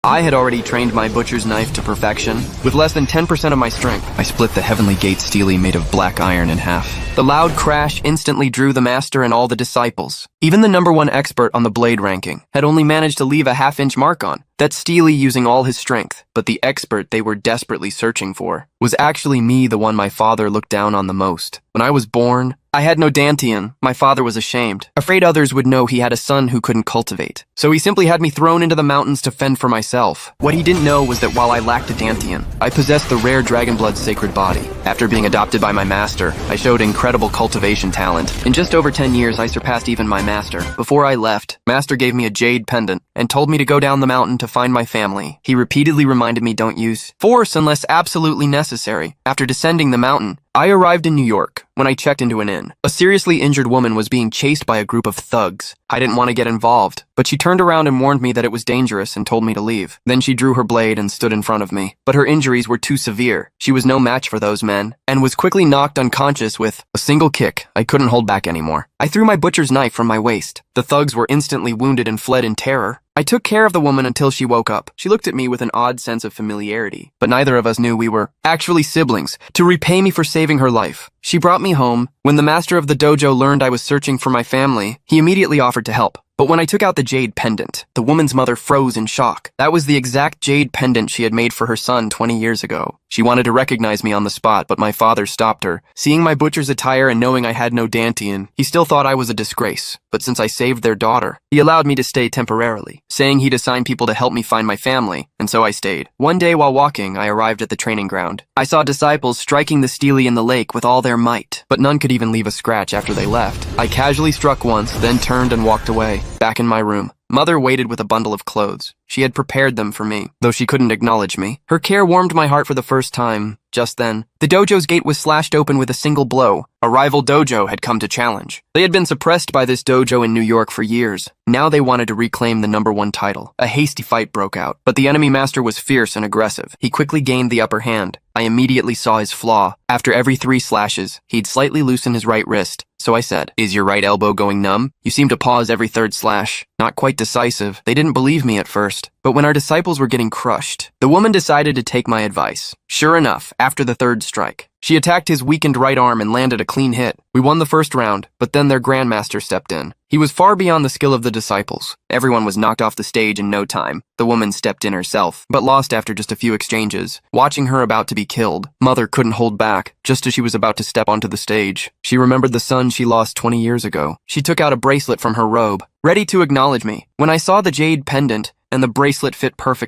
I had already trained my butcher's knife to perfection. With less than 10% of my strength, I split the Heavenly Gate stele made of black iron in half. The loud crash instantly drew the master and all the disciples. Even the #1 expert on the blade ranking had only managed to leave a half-inch mark on that stele using all his strength. But the expert they were desperately searching for was actually me, the one my father looked down on the most. When I was born, I had no dantian. My father was ashamed, afraid others would know he had a son who couldn't cultivate. So he simply had me thrown into the mountains to fend for myself. What he didn't know was that while I lacked a dantian, I possessed the rare Dragonblood's sacred body. After being adopted by my master, I showed incredible cultivation talent. In just over 10 years, I surpassed even my master. Before I left, Master gave me a jade pendant and told me to go down the mountain to find my family. He repeatedly reminded me don't use force unless absolutely necessary. After descending the mountain, I arrived in New York. When I checked into an inn, a seriously injured woman was being chased by a group of thugs. I didn't want to get involved, but she turned around and warned me that it was dangerous and told me to leave. Then she drew her blade and stood in front of me. But her injuries were too severe. She was no match for those men, and was quickly knocked unconscious with a single kick. I couldn't hold back anymore. I threw my butcher's knife from my waist. The thugs were instantly wounded and fled in terror. I took care of the woman until she woke up. She looked at me with an odd sense of familiarity, but neither of us knew we were actually siblings. To repay me for saving her life, she brought me home. When the master of the dojo learned I was searching for my family, he immediately offered to help. But when I took out the jade pendant, the woman's mother froze in shock. That was the exact jade pendant she had made for her son 20 years ago. She wanted to recognize me on the spot, but my father stopped her. Seeing my butcher's attire and knowing I had no dantian, he still thought I was a disgrace. But since I saved their daughter, he allowed me to stay temporarily, saying he'd assign people to help me find my family, and so I stayed. One day while walking, I arrived at the training ground. I saw disciples striking the stele in the lake with all their might, but none could even leave a scratch after they left. I casually struck once, then turned and walked away. Back in my room, Mother waited with a bundle of clothes. She had prepared them for me, though she couldn't acknowledge me. Her care warmed my heart for the first time. Just then, the dojo's gate was slashed open with a single blow. A rival dojo had come to challenge. They had been suppressed by this dojo in New York for years. Now they wanted to reclaim the #1 title. A hasty fight broke out, but the enemy master was fierce and aggressive. He quickly gained the upper hand. I immediately saw his flaw. After every 3 slashes, he'd slightly loosen his right wrist. So I said, "Is your right elbow going numb? You seem to pause every 3rd slash." Not quite decisive. They didn't believe me at first. But when our disciples were getting crushed, the woman decided to take my advice. Sure enough, after the 3rd strike, she attacked his weakened right arm and landed a clean hit. We won the 1st round, but then their grandmaster stepped in. He was far beyond the skill of the disciples. Everyone was knocked off the stage in no time. The woman stepped in herself, but lost after just a few exchanges. Watching her about to be killed, Mother couldn't hold back. Just as she was about to step onto the stage, she remembered the son she lost 20 years ago. She took out a bracelet from her robe, ready to acknowledge me. When I saw the jade pendant and the bracelet fit perfectly,